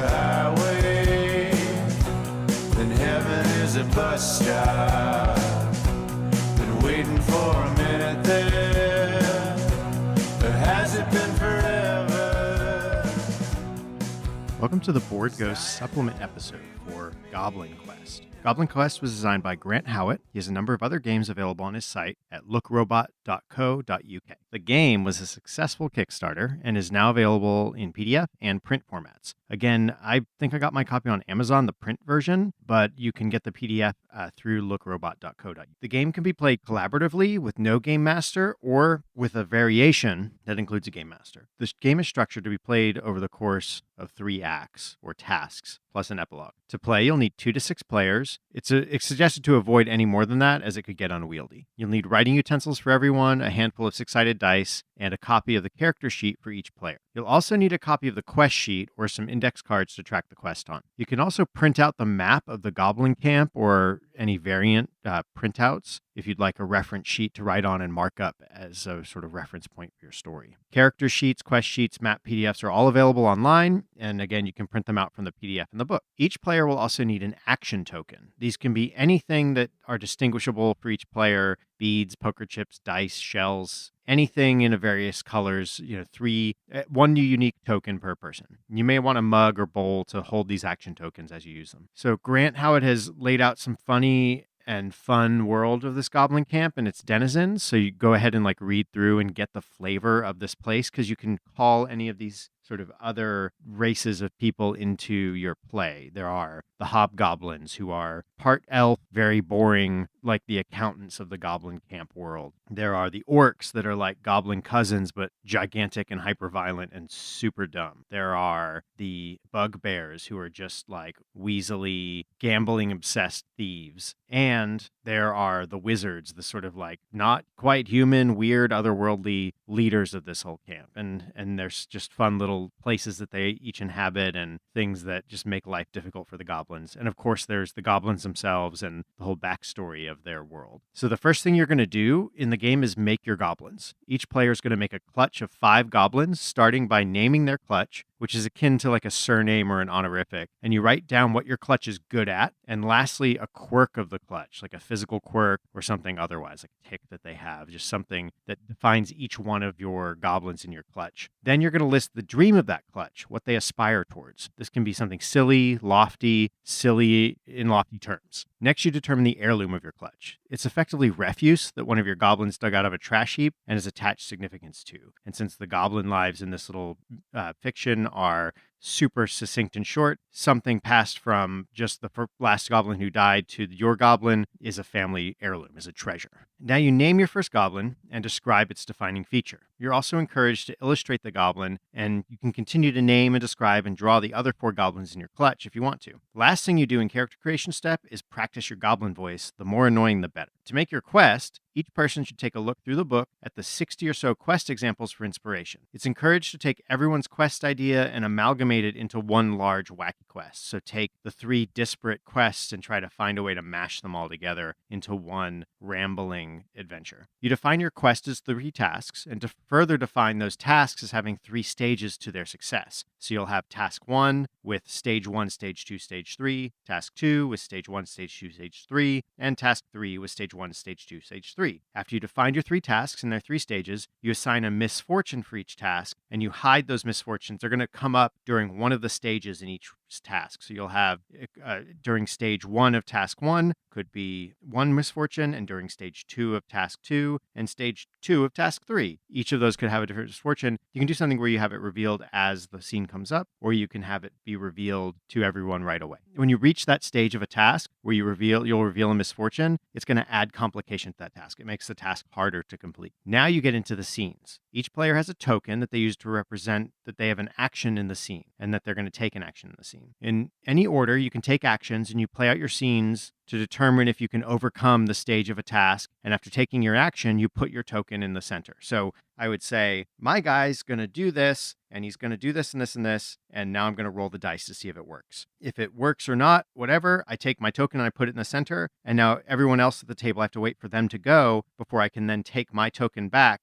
a highway, then heaven is a bus stop. Been waiting for a minute there, or has it been forever? Welcome to the Board Ghost supplement episode for Goblin Quest. Goblin Quest was designed by Grant Howitt. He has a number of other games available on his site at lookrobot.co.uk. The game was a successful Kickstarter and is now available in PDF and print formats. Again, I think I got my copy on Amazon, the print version, but you can get the PDF through lookrobot.co.uk. The game can be played collaboratively with no game master or with a variation that includes a game master. This game is structured to be played over the course of 3 acts or tasks plus an epilogue. To play, you'll need 2 to 6 players. It's suggested to avoid any more than that, as it could get unwieldy. You'll need writing utensils for everyone, a handful of 6-sided dice, and a copy of the character sheet for each player. You'll also need a copy of the quest sheet or some index cards to track the quest on. You can also print out the map of the Goblin Camp or any variant printouts if you'd like a reference sheet to write on and mark up as a sort of reference point for your story. Character sheets, quest sheets, map PDFs are all available online, and again, you can print them out from the PDF in the book. Each player will also need an action token. These can be anything that are distinguishable for each player: beads, poker chips, dice, shells, anything in various colors, 1 unique token per person. You may want a mug or bowl to hold these action tokens as you use them. So Grant Howitt has laid out some funny and fun world of this Goblin Camp and its denizens. So you go ahead and read through and get the flavor of this place, because you can call any of these sort of other races of people into your play. There are the hobgoblins, who are part elf, very boring, like the accountants of the Goblin Camp world. There are the orcs that are like goblin cousins, but gigantic and hyper-violent and super dumb. There are the bugbears, who are just like weaselly, gambling-obsessed thieves. And there are the wizards, the sort of not quite human, weird, otherworldly leaders of this whole camp. And there's just fun little places that they each inhabit and things that just make life difficult for the goblins. And of course, there's the goblins themselves and the whole backstory of their world. So the first thing you're going to do in the game is make your goblins. Each player is going to make a clutch of 5 goblins, starting by naming their clutch, which is akin to a surname or an honorific. And you write down what your clutch is good at. And lastly, a quirk of the clutch, like a physical quirk or something otherwise, like a tick that they have, just something that defines each one of your goblins in your clutch. Then you're going to list the dream of that clutch, what they aspire towards. This can be something silly in lofty terms. Next, you determine the heirloom of your clutch. It's effectively refuse that one of your goblins dug out of a trash heap and has attached significance to. And since the goblin lives in this little fiction are super succinct and short, something passed from just the last goblin who died to your goblin is a family heirloom, is a treasure. Now you name your first goblin and describe its defining feature. You're also encouraged to illustrate the goblin, and you can continue to name and describe and draw the other 4 goblins in your clutch if you want to. Last thing you do in character creation step is practice your goblin voice. The more annoying, the better. To make your quest, each person should take a look through the book at the 60 or so quest examples for inspiration. It's encouraged to take everyone's quest idea and amalgamate it into one large wacky quest. So take the 3 disparate quests and try to find a way to mash them all together into one rambling adventure. You define your quest as 3 tasks, and to further define those tasks as having 3 stages to their success. So you'll have task 1 with stage 1, stage 2, stage 3, task 2 with stage 1, stage 2, stage 3, and task 3 with stage 1, stage 2, stage 3. After you define your 3 tasks and their 3 stages, you assign a misfortune for each task, and you hide those misfortunes. They're going to come up during one of the stages in each task. So you'll have during stage 1 of task 1 could be 1 misfortune, and during stage 2 of task 2 and stage 2 of task 3, each of those could have a different misfortune. You can do something where you have it revealed as the scene comes up, or you can have it be revealed to everyone right away. When you reach that stage of a task where you'll reveal a misfortune, it's going to add complication to that task. It makes the task harder to complete. Now you get into the scenes. Each player has a token that they use to represent that they have an action in the scene and that they're going to take an action in the scene. In any order, you can take actions and you play out your scenes to determine if you can overcome the stage of a task. And after taking your action, you put your token in the center. So I would say, my guy's going to do this, and he's going to do this and this and this, and now I'm going to roll the dice to see if it works. If it works or not, whatever, I take my token and I put it in the center, and now everyone else at the table, I have to wait for them to go before I can then take my token back.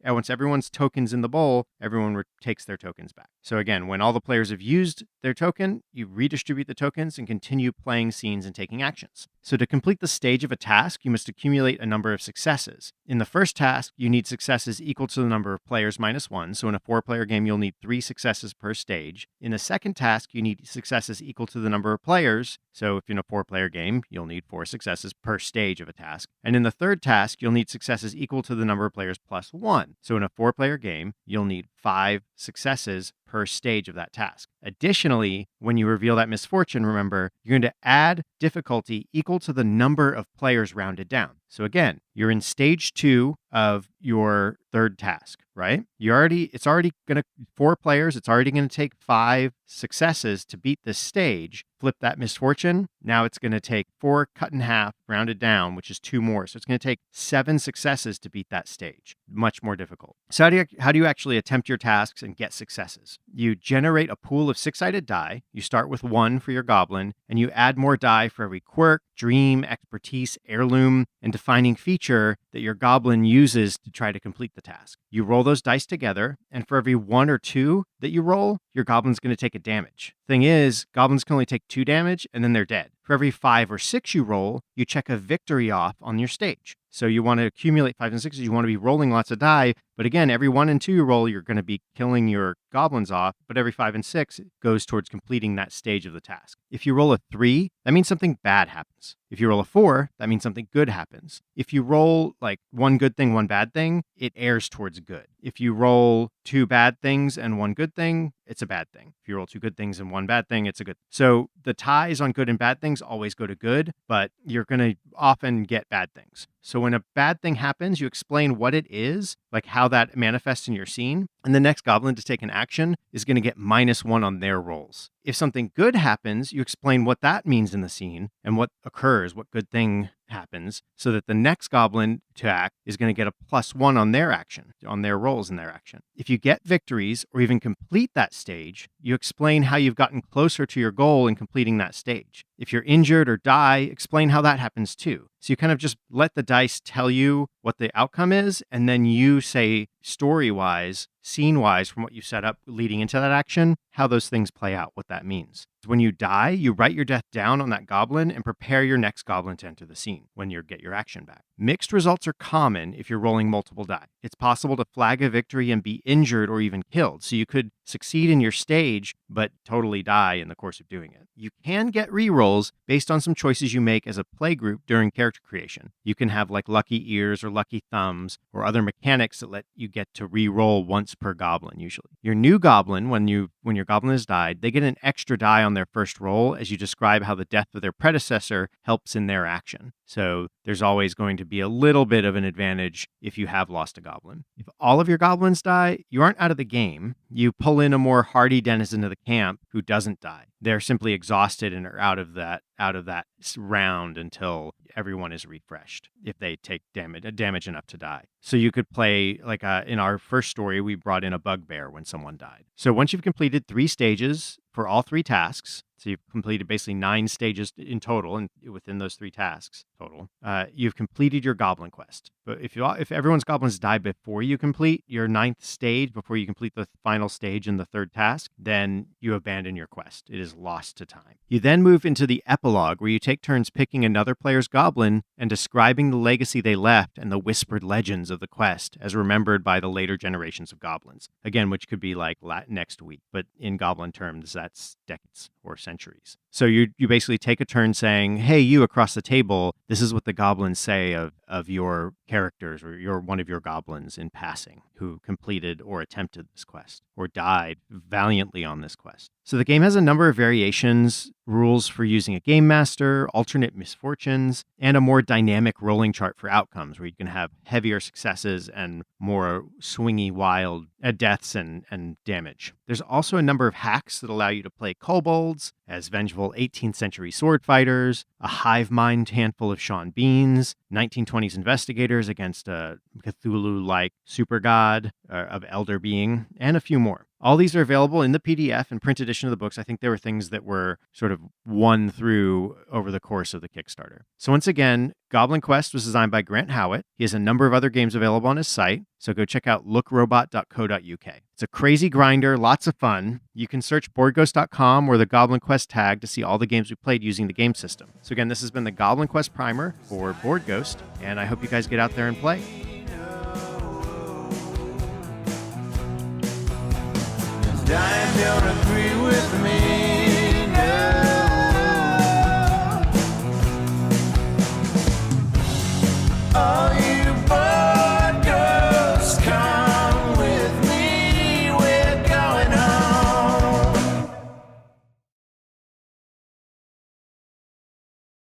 Once everyone's token's in the bowl, everyone takes their tokens back. So again, when all the players have used their token, you redistribute the tokens and continue playing scenes and taking actions. So to complete the stage of a task, you must accumulate a number of successes. In the first task, you need successes equal to the number of players minus 1. So in a 4-player game, you'll need 3 successes per stage. In the second task, you need successes equal to the number of players. So if in a 4-player game, you'll need 4 successes per stage of a task. And in the third task, you'll need successes equal to the number of players plus 1. So in a 4-player game, you'll need 5 successes per stage of that task. Additionally, when you reveal that misfortune, remember, you're going to add difficulty equal to the number of players rounded down. So again, you're in stage 2 of your third task, right? It's already going to 4 players. It's already going to take 5 successes to beat this stage. Flip that misfortune. Now it's going to take 4 cut in half, rounded down, which is 2 more. So it's going to take 7 successes to beat that stage. Much more difficult. So how do you actually attempt your tasks and get successes? You generate a pool of 6-sided die. You start with 1 for your goblin, and you add more die for every quirk, dream, expertise, heirloom, and defining feature that your goblin uses to try to complete the task. You roll those dice together, and for every 1 or 2 that you roll, your goblin's going to take a damage. Thing is, goblins can only take 2 damage, and then they're dead. For every 5 or 6 you roll, you check a victory off on your stage. So you want to accumulate 5s and 6s. You want to be rolling lots of die. But again, every 1 and 2 you roll, you're going to be killing your goblins off. But every 5 and 6 goes towards completing that stage of the task. If you roll a 3, that means something bad happens. If you roll a 4, that means something good happens. If you roll like 1 good thing, 1 bad thing, it errs towards good. If you roll 2 bad things and 1 good thing, it's a bad thing. If you roll 2 good things and 1 bad thing, it's a good. So the ties on good and bad things always go to good, but you're going to often get bad things. So when a bad thing happens, you explain what it is, like how that manifests in your scene, and the next goblin to take an action is going to get -1 on their rolls. If something good happens, you explain what that means in the scene and what occurs, what good thing happens, so that the next goblin to act is going to get a +1 on their action, on their rolls in their action. If you get victories or even complete that stage, you explain how you've gotten closer to your goal in completing that stage. If you're injured or die, explain how that happens too. So you kind of just let the dice tell you what the outcome is, and then you say story-wise, scene-wise, from what you set up leading into that action, how those things play out, what that means. When you die, you write your death down on that goblin and prepare your next goblin to enter the scene when you get your action back. Mixed results are common if you're rolling multiple die. It's possible to flag a victory and be injured or even killed. So you could succeed in your stage, but totally die in the course of doing it. You can get rerolls based on some choices you make as a playgroup during character creation. You can have like lucky ears or lucky thumbs or other mechanics that let you get to reroll once per goblin usually. Your new goblin, when your goblin has died, they get an extra die on their first roll as you describe how the death of their predecessor helps in their action. So there's always going to be a little bit of an advantage if you have lost a goblin. If all of your goblins die, you aren't out of the game. You pull in a more hardy denizen of the camp who doesn't die. They're simply exhausted and are out of that round until everyone is refreshed if they take damage enough to die. So you could play, like in our first story, we brought in a bugbear when someone died. So once you've completed 3 stages for all 3 tasks, so you've completed basically 9 stages in total, and within those 3 tasks total, you've completed your Goblin Quest. But if everyone's goblins die before you complete your 9th stage, before you complete the final stage in the 3rd task, then you abandon your quest. It is lost to time. You then move into the epilogue, where you take turns picking another player's goblin and describing the legacy they left and the whispered legends of the quest as remembered by the later generations of goblins. Again, which could be like next week, but in goblin terms, that's decades or centuries. So you basically take a turn saying, hey, you across the table, this is what the goblins say of your characters or one of your goblins in passing who completed or attempted this quest or died valiantly on this quest. So the game has a number of variations, rules for using a game master, alternate misfortunes, and a more dynamic rolling chart for outcomes where you can have heavier successes and more swingy, wild deaths and damage. There's also a number of hacks that allow you to play kobolds as vengeful 18th century sword fighters, a hive mind handful of Sean Beans, 1920s investigators against a Cthulhu-like super god of elder being, and a few more. All these are available in the PDF and print edition of the books. I think there were things that were sort of won through over the course of the Kickstarter. So once again, Goblin Quest was designed by Grant Howitt. He has a number of other games available on his site, so go check out lookrobot.co.uk. It's a crazy grinder, lots of fun. You can search boardghost.com or the Goblin Quest tag to see all the games we played using the game system. So again, this has been the Goblin Quest Primer for Board Ghost, and I hope you guys get out there and play. Dying don't agree with me.